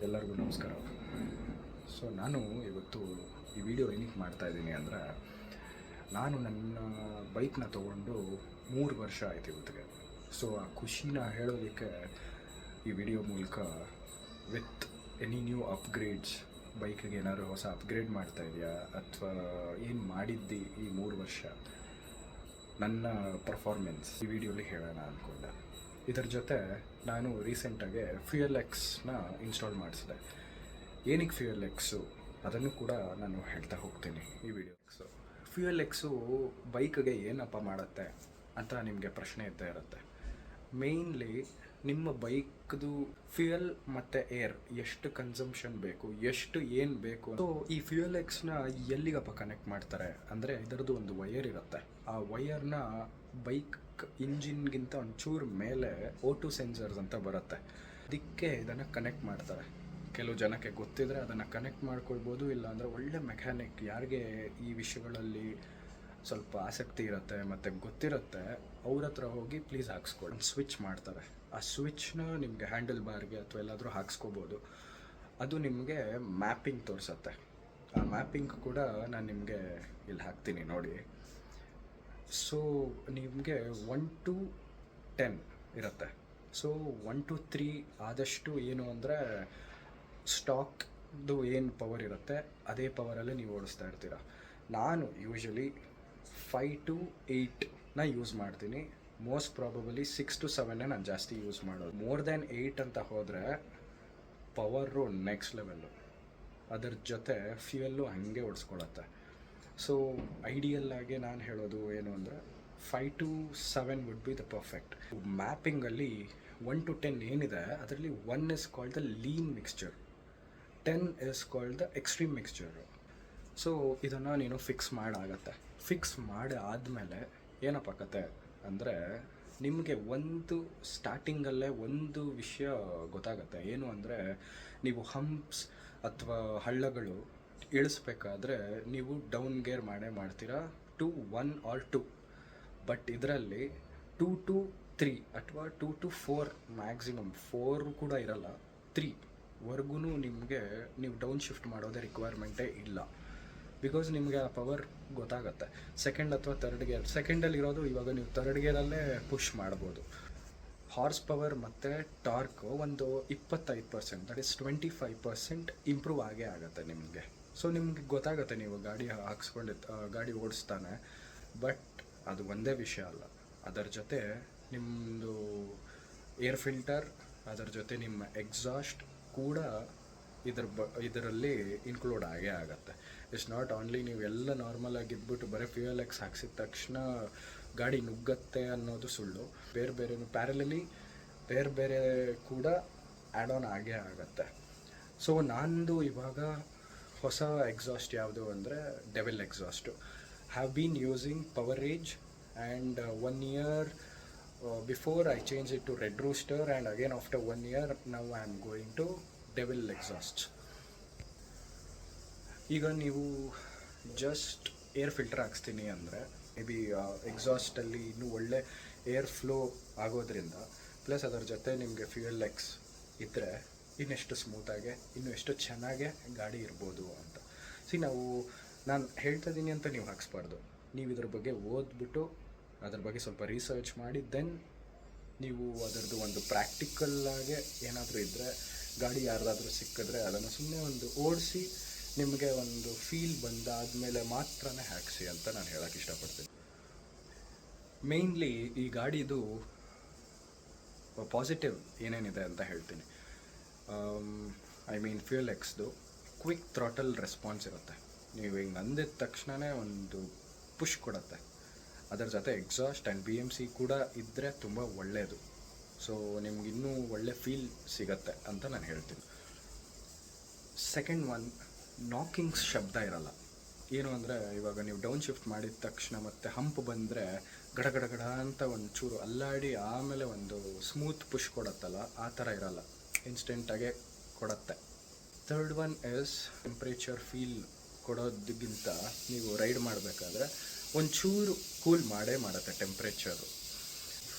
ಎಲ್ಲರಿಗೂ ನಮಸ್ಕಾರ. ಸೊ ನಾನು ಇವತ್ತು ಈ ವಿಡಿಯೋ ಏನಕ್ಕೆ ಮಾಡ್ತಾಯಿದ್ದೀನಿ ಅಂದರೆ, ನಾನು ನನ್ನ ಬೈಕ್ನ ತೊಗೊಂಡು 3 ವರ್ಷ ಆಯ್ತು ಇವತ್ತಿಗೆ. ಸೊ ಆ ಖುಷಿನ ಹೇಳೋದಕ್ಕೆ ಈ ವಿಡಿಯೋ ಮೂಲಕ ವಿತ್ ಎನಿ ನ್ಯೂ ಅಪ್ಗ್ರೇಡ್ಸ್, ಬೈಕಿಗೆ ಏನಾದ್ರು ಹೊಸ ಅಪ್ಗ್ರೇಡ್ ಮಾಡ್ತಾ ಇದೆಯಾ ಅಥವಾ ಏನು ಮಾಡಿದ್ದಿ ಈ 3 ವರ್ಷ, ನನ್ನ ಪರ್ಫಾರ್ಮೆನ್ಸ್ ಈ ವಿಡಿಯೋಲಿ ಹೇಳೋಣ ಅಂದ್ಕೊಂಡೆ. ಇದರ ಜೊತೆ ನಾನು ರೀಸೆಂಟಾಗಿ ಫ್ಯೂಯಲ್ ಎಕ್ಸ್ನ ಇನ್ಸ್ಟಾಲ್ ಮಾಡಿಸಿದೆ. ಏನಕ್ಕೆ ಫ್ಯೂಯಲ್ ಎಕ್ಸು ಅದನ್ನು ಕೂಡ ನಾನು ಹೇಳ್ತಾ ಹೋಗ್ತೀನಿ ಈ ವಿಡಿಯೋ. ಫ್ಯೂಯಲ್ ಎಕ್ಸು ಬೈಕ್ಗೆ ಏನಪ್ಪ ಮಾಡುತ್ತೆ ಅಂತ ನಿಮಗೆ ಪ್ರಶ್ನೆ ಇದ್ದೇ ಇರುತ್ತೆ. ಮೇಯ್ನ್ಲಿ ನಿಮ್ಮ ಬೈಕ್ದು ಫ್ಯೂಯಲ್ ಮತ್ತು ಏರ್ ಎಷ್ಟು ಕನ್ಸಂಪ್ಷನ್ ಬೇಕು, ಎಷ್ಟು ಏನು ಬೇಕು. ಸೊ ಈ ಫ್ಯೂಯಲ್ ಎಕ್ಸ್ನ ಎಲ್ಲಿಗಪ್ಪ ಕನೆಕ್ಟ್ ಮಾಡ್ತಾರೆ ಅಂದರೆ, ಇದರದ್ದು ಒಂದು ವಯರ್ ಇರುತ್ತೆ. ಆ ವಯರ್ನ ಬೈಕ್ ಇಂಜಿನ್ಗಿಂತ ಒಂಚೂರು ಮೇಲೆ O2 ಸೆನ್ಸರ್ಸ್ ಅಂತ ಬರುತ್ತೆ, ಅದಕ್ಕೆ ಇದನ್ನು ಕನೆಕ್ಟ್ ಮಾಡ್ತಾರೆ. ಕೆಲವು ಜನಕ್ಕೆ ಗೊತ್ತಿದ್ರೆ ಅದನ್ನು ಕನೆಕ್ಟ್ ಮಾಡ್ಕೊಳ್ಬೋದು, ಇಲ್ಲಾಂದರೆ ಒಳ್ಳೆ ಮೆಕ್ಯಾನಿಕ್ ಯಾರಿಗೆ ಈ ವಿಷಯಗಳಲ್ಲಿ ಸ್ವಲ್ಪ ಆಸಕ್ತಿ ಇರುತ್ತೆ ಮತ್ತು ಗೊತ್ತಿರುತ್ತೆ ಅವ್ರ ಹತ್ರ ಹೋಗಿ ಪ್ಲೀಸ್ ಹಾಕ್ಸ್ಕೊಳ್ಳಿ. ಸ್ವಿಚ್ ಮಾಡ್ತಾರೆ. ಆ ಸ್ವಿಚ್ನ ನಿಮಗೆ ಹ್ಯಾಂಡಲ್ ಬಾರ್ಗೆ ಅಥವಾ ಎಲ್ಲಾದರೂ ಹಾಕ್ಸ್ಕೋಬೋದು. ಅದು ನಿಮಗೆ ಮ್ಯಾಪಿಂಗ್ ತೋರಿಸುತ್ತೆ. ಆ ಮ್ಯಾಪಿಂಗ್ ಕೂಡ ನಾನು ನಿಮಗೆ ಇಲ್ಲಿ ಹಾಕ್ತೀನಿ ನೋಡಿ. ಸೊ ನಿಮಗೆ 1 to 10 ಇರುತ್ತೆ. ಸೊ 1 to 3 ಆದಷ್ಟು ಏನು ಅಂದರೆ ಸ್ಟಾಕ್ದು ಏನು ಪವರ್ ಇರುತ್ತೆ ಅದೇ ಪವರಲ್ಲೇ ನೀವು ಓಡಿಸ್ತಾ ಇರ್ತೀರ. ನಾನು ಯೂಶ್ವಲಿ 5 to 8ನ ಯೂಸ್ ಮಾಡ್ತೀನಿ. ಮೋಸ್ಟ್ ಪ್ರಾಬಬಲಿ 6 to 7 ನಾನು ಜಾಸ್ತಿ ಯೂಸ್ ಮಾಡೋದು. ಮೋರ್ ದ್ಯಾನ್ 8 ಅಂತ ಹೋದರೆ ಪವರು ನೆಕ್ಸ್ಟ್ ಲೆವೆಲ್ಲು. ಅದರ ಜೊತೆ ಫ್ಯೂಯಲ್ಲು ಹಾಗೆ ಓಡಿಸ್ಕೊಳತ್ತೆ. ಸೊ ಐಡಿಯಲ್ಲಾಗಿ ನಾನು ಹೇಳೋದು ಏನು ಅಂದರೆ 5 to 7 would be the perfect. ಮ್ಯಾಪಿಂಗಲ್ಲಿ 1 to 10 ಏನಿದೆ ಅದರಲ್ಲಿ 1 is called the lean mixture, 10 is called the extreme mixture. So ಇದನ್ನು ನೀನು ಫಿಕ್ಸ್ ಮಾಡಾಗತ್ತೆ. ಫಿಕ್ಸ್ ಮಾಡಿ ಆದಮೇಲೆ ಏನಪ್ಪ ಕತೆ ಅಂದರೆ, ನಿಮಗೆ ಒಂದು ಸ್ಟಾರ್ಟಿಂಗಲ್ಲೇ ಒಂದು ವಿಷಯ ಗೊತ್ತಾಗುತ್ತೆ. ಏನು ಅಂದರೆ, ನೀವು ಹಂಪ್ಸ್ ಅಥವಾ ಹಳ್ಳಗಳು ಇಳಿಸ್ಬೇಕಾದ್ರೆ ನೀವು ಡೌನ್ ಗೇರ್ ಮಾಡ್ತೀರಾ ಟು 1 or 2. ಬಟ್ ಇದರಲ್ಲಿ 2 to 3 ಅಥವಾ 2 to 4 ಮ್ಯಾಕ್ಸಿಮಮ್, 4 ಕೂಡ ಇರಲ್ಲ, 3ವರೆಗೂ ನಿಮಗೆ ನೀವು ಡೌನ್ ಶಿಫ್ಟ್ ಮಾಡೋದೇ ರಿಕ್ವೈರ್ಮೆಂಟೇ ಇಲ್ಲ. ಬಿಕಾಸ್ ನಿಮಗೆ ಆ ಪವರ್ ಗೊತ್ತಾಗುತ್ತೆ. ಸೆಕೆಂಡ್ ಅಥವಾ ಥರ್ಡ್ ಗೇರ್, ಸೆಕೆಂಡಲ್ಲಿರೋದು ಇವಾಗ ನೀವು ಥರ್ಡ್ ಗೇರಲ್ಲೇ ಪುಷ್ ಮಾಡ್ಬೋದು. ಹಾರ್ಸ್ ಪವರ್ ಮತ್ತು ಟಾರ್ಕು ಒಂದು 25%, ದಟ್ ಈಸ್ 25% ಇಂಪ್ರೂವ್ ಆಗೇ ಆಗುತ್ತೆ ನಿಮಗೆ. ಸೊ ನಿಮಗೆ ಗೊತ್ತಾಗುತ್ತೆ ನೀವು ಗಾಡಿ ಗಾಡಿ ಓಡಿಸ್ತಾನೆ. ಬಟ್ ಅದು ಒಂದೇ ವಿಷಯ ಅಲ್ಲ, ಅದರ ಜೊತೆ ನಿಮ್ಮದು ಏರ್ ಫಿಲ್ಟರ್, ಅದರ ಜೊತೆ ನಿಮ್ಮ ಎಕ್ಸಾಸ್ಟ್ ಕೂಡ ಇದರಲ್ಲಿ ಇನ್ಕ್ಲೂಡ್ ಆಗೇ ಆಗುತ್ತೆ. ಇಟ್ಸ್ ನಾಟ್ ಓನ್ಲಿ ನೀವೆಲ್ಲ ನಾರ್ಮಲ್ ಆಗಿದ್ಬಿಟ್ಟು ಬರೀ ಫ್ಯೂಯಲ್ ಎಕ್ಸ್ ಹಾಕ್ಸಿದ ತಕ್ಷಣ ಗಾಡಿ ನುಗ್ಗತ್ತೆ ಅನ್ನೋದು ಸುಳ್ಳು. ಬೇರೆ ಪ್ಯಾರಲಲಿ ಬೇರೆ ಕೂಡ ಆ್ಯಡ್ ಆನ್ ಆಗೇ ಆಗುತ್ತೆ. ಸೊ ನಂದು ಇವಾಗ ಹೊಸ ಎಕ್ಸಾಸ್ಟ್ ಯಾವುದು ಅಂದರೆ devil exhaust. Have been using power age and 1 year before I change it to red rooster, and again after 1 year now I am going to devil exhaust. ಈಗ ನೀವು just air filter ಹಾಕ್ಸ್ತೀನಿ ಅಂದರೆ may be ಎಕ್ಸಾಸ್ಟಲ್ಲಿ ಇನ್ನೂ ಒಳ್ಳೆ air flow ಆಗೋದ್ರಿಂದ, plus ಅದರ ಜೊತೆ ನಿಮಗೆ fuel X ಇದ್ದರೆ ಇನ್ನೆಷ್ಟು ಸ್ಮೂತಾಗೆ, ಇನ್ನೂ ಎಷ್ಟು ಚೆನ್ನಾಗೆ ಗಾಡಿ ಇರ್ಬೋದು ಅಂತ. ನಾನು ಹೇಳ್ತಾ ಇದ್ದೀನಿ ಅಂತ ನೀವು ಹಾಕ್ಸ್ಬಾರ್ದು. ನೀವು ಇದ್ರ ಬಗ್ಗೆ ಓದ್ಬಿಟ್ಟು ಅದ್ರ ಬಗ್ಗೆ ಸ್ವಲ್ಪ ರಿಸರ್ಚ್ ಮಾಡಿ ದೆನ್ ನೀವು ಅದರದ್ದು ಒಂದು ಪ್ರಾಕ್ಟಿಕಲ್ಲಾಗೆ ಏನಾದರೂ ಇದ್ದರೆ, ಗಾಡಿ ಯಾರ್ದಾದ್ರೂ ಸಿಕ್ಕಿದ್ರೆ ಅದನ್ನು ಸುಮ್ಮನೆ ಒಂದು ಓಡಿಸಿ ನಿಮಗೆ ಒಂದು ಫೀಲ್ ಬಂದಾದಮೇಲೆ ಮಾತ್ರನೇ ಹಾಕಿಸಿ ಅಂತ ನಾನು ಹೇಳೋಕ್ಕೆ ಇಷ್ಟಪಡ್ತೀನಿ. ಮೇಯ್ನ್ಲಿ ಈ ಗಾಡಿದು ಪಾಸಿಟಿವ್ ಏನೇನಿದೆ ಅಂತ ಹೇಳ್ತೀನಿ. ಐ ಮೀನ್ ಫ್ಯೂಯಲ್ ಎಕ್ಸ್ದು ಕ್ವಿಕ್ ಥ್ರಾಟಲ್ ರೆಸ್ಪಾನ್ಸ್ ಇರುತ್ತೆ. ನೀವು ಹಿಂಗೆ ಅಂದಿದ ತಕ್ಷಣವೇ ಒಂದು ಪುಷ್ ಕೊಡುತ್ತೆ. ಅದರ ಜೊತೆ ಎಕ್ಸಾಸ್ಟ್ ಆ್ಯಂಡ್ BMC ಕೂಡ ಇದ್ದರೆ ತುಂಬ ಒಳ್ಳೆಯದು. ಸೊ ನಿಮ್ಗೆ ಇನ್ನೂ ಒಳ್ಳೆ ಫೀಲ್ ಸಿಗತ್ತೆ ಅಂತ ನಾನು ಹೇಳ್ತೀನಿ. ಸೆಕೆಂಡ್ ಒನ್, ನಾಕಿಂಗ್ಸ್ ಶಬ್ದ ಇರಲ್ಲ. ಏನು ಅಂದರೆ, ಇವಾಗ ನೀವು ಡೌನ್ ಶಿಫ್ಟ್ ಮಾಡಿದ ತಕ್ಷಣ ಮತ್ತು ಹಂಪ್ ಬಂದರೆ ಗಡ ಅಂತ ಒಂಚೂರು ಅಲ್ಲಾಡಿ ಆಮೇಲೆ ಒಂದು ಸ್ಮೂತ್ ಪುಷ್ ಕೊಡುತ್ತಲ್ಲ, ಆ ಥರ ಇರಲ್ಲ, ಇನ್ಸ್ಟೆಂಟಾಗೆ ಕೊಡುತ್ತೆ. Third one is temperature feel ಕೊಡೋದಕ್ಕಿಂತ ನೀವು ರೈಡ್ ಮಾಡಬೇಕಾದ್ರೆ ಒಂಚೂರು ಕೂಲ್ ಮಾಡುತ್ತೆ ಟೆಂಪ್ರೇಚರು.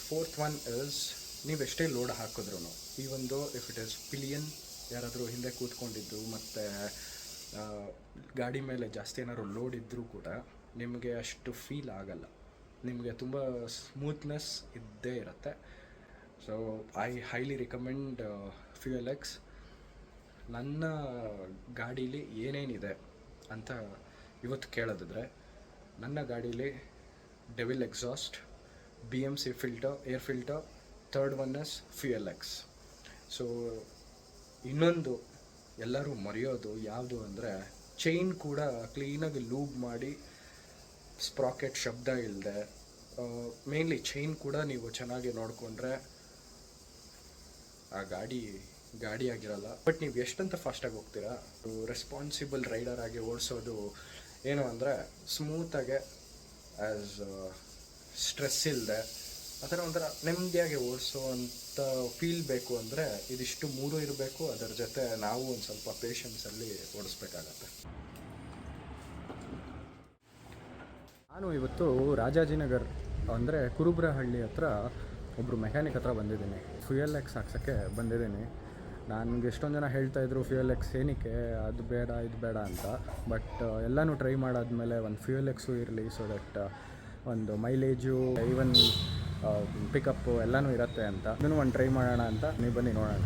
ಫೋರ್ತ್ ಒನ್ ಇಸ್, ನೀವು ಎಷ್ಟೇ ಲೋಡ್ ಹಾಕಿದ್ರೂ, ಈ ಒಂದು ಇಫ್ ಇಟ್ ಈಸ್ ಪಿಲಿಯನ್ ಯಾರಾದರೂ ಹಿಂದೆ ಕೂತ್ಕೊಂಡಿದ್ದು ಮತ್ತು ಗಾಡಿ ಮೇಲೆ ಜಾಸ್ತಿ ಏನಾದ್ರು ಲೋಡ್ ಇದ್ದರೂ ಕೂಡ ನಿಮಗೆ ಅಷ್ಟು ಫೀಲ್ ಆಗಲ್ಲ, ನಿಮಗೆ ತುಂಬ ಸ್ಮೂತ್ನೆಸ್ ಇದ್ದೇ ಇರುತ್ತೆ. So I highly recommend fuel X. ನನ್ನ ಗಾಡೀಲಿ ಏನೇನಿದೆ ಅಂತ ಇವತ್ತು ಕೇಳೋದಿದ್ರೆ, ನನ್ನ ಗಾಡೀಲಿ devil exhaust, BMC filter, air filter, third one is fuel X. So ಇನ್ನೊಂದು ಎಲ್ಲರೂ ಮರೆಯೋದು ಯಾವುದು ಅಂದರೆ, ಚೈನ್ ಕೂಡ ಕ್ಲೀನಾಗಿ ಲೂಬ್ ಮಾಡಿ, ಸ್ಪ್ರಾಕೆಟ್ ಶಬ್ದ ಇಲ್ಲದೆ, ಮೇನ್ಲಿ ಚೈನ್ ಕೂಡ ನೀವು ಚೆನ್ನಾಗಿ ನೋಡಿಕೊಂಡ್ರೆ ಆ ಗಾಡಿ ಆಗಿರಲ್ಲ. ಬಟ್ ನೀವು ಎಷ್ಟಂತ ಫಾಸ್ಟಾಗಿ ಹೋಗ್ತೀರಾ, ರೆಸ್ಪಾನ್ಸಿಬಲ್ ರೈಡರ್ ಆಗಿ ಓಡಿಸೋದು ಏನು ಅಂದರೆ, ಸ್ಮೂತಾಗೆ ಆ್ಯಸ್ ಸ್ಟ್ರೆಸ್ ಇಲ್ಲದೆ ಆ ಥರ ಒಂಥರ ನೆಮ್ಮದಿಯಾಗಿ ಓಡಿಸೋ ಅಂತ ಫೀಲ್ ಬೇಕು ಅಂದರೆ ಇದಿಷ್ಟು ಮೂರು ಇರಬೇಕು. ಅದರ ಜೊತೆ ನಾವು ಒಂದು ಸ್ವಲ್ಪ ಪೇಷನ್ಸಲ್ಲಿ ಓಡಿಸ್ಬೇಕಾಗತ್ತೆ. ನಾನು ಇವತ್ತು ರಾಜಾಜಿನಗರ್ ಅಂದರೆ ಕುರುಬ್ರಹಳ್ಳಿ ಹತ್ರ ಒಬ್ಬರು ಮೆಕ್ಯಾನಿಕ್ ಹತ್ರ ಬಂದಿದ್ದೀನಿ. ಫ್ಯೂಯಲ್ ಎಕ್ಸ್ ಹಾಕ್ಸೋಕ್ಕೆ ಬಂದಿದ್ದೀನಿ. ನನಗೆ ಎಷ್ಟೊಂದು ಜನ ಹೇಳ್ತಾಯಿದ್ರು ಫ್ಯೂಯಲ್ ಎಕ್ಸ್ ಏನಕ್ಕೆ, ಅದು ಬೇಡ ಇದು ಬೇಡ ಅಂತ. ಬಟ್ ಎಲ್ಲನೂ ಟ್ರೈ ಮಾಡಾದ್ಮೇಲೆ ಒಂದು ಫ್ಯೂಯಲ್ ಎಕ್ಸು ಇರಲಿ, ಸೊ ದಟ್ ಒಂದು ಮೈಲೇಜು ಈವನ್ ಪಿಕಪ್ಪು ಎಲ್ಲನೂ ಇರುತ್ತೆ ಅಂತ. ಇದನ್ನು ಒಂದು ಟ್ರೈ ಮಾಡೋಣ ಅಂತ ನೀವು ಬನ್ನಿ ನೋಡೋಣ.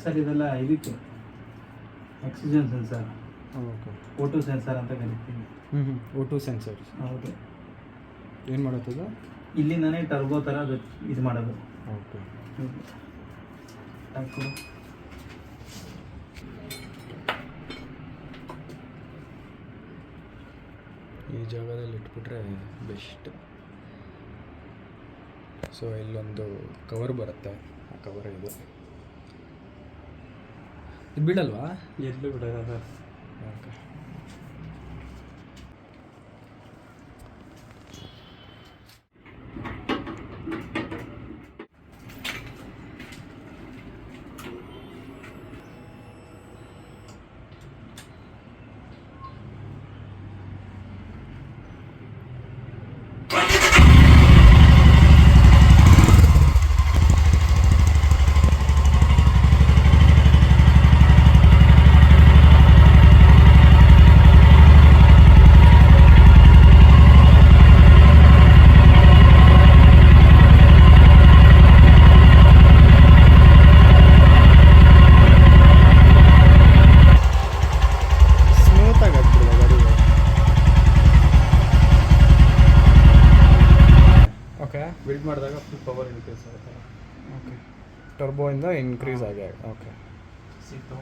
ಸರ್ ಇದೆಲ್ಲ ಇದಕ್ಕೆ oxygen sensor, okay, O2 sensor ಅಂತ ಕರಿತೀವಿ. O2 sensor. ಹೌದು. ಏನು ಮಾಡುತ್ತದ? ಇಲ್ಲಿಂದನೇ ಟರ್ಬೋ ಥರ ಅದು ಇದು ಮಾಡೋದು. ಓಕೆ. ಹಾಕು. ಈ ಜಾಗದಲ್ಲಿ ಇಟ್ಬಿಟ್ರೆ ಬೆಸ್ಟ್. ಸೊ ಇಲ್ಲೊಂದು ಕವರ್ ಬರುತ್ತೆ, ಆ ಕವರ್ ಇದು ಬಿಡಲ್ವಾ? ಎಲ್ಲೂ ಬಿಡೋದ ಸರ್. ಓಕೆ. ಬಿಲ್ಡ್ ಮಾಡಿದಾಗ ಫುಲ್ ಪವರ್ ಇನ್ಕ್ರೀಸ್ ಆಗುತ್ತೆ. ಓಕೆ, ಟರ್ಬೋಯಿಂದ ಇನ್ಕ್ರೀಸ್ ಆಗಿ. ಓಕೆ. ಸೀಟು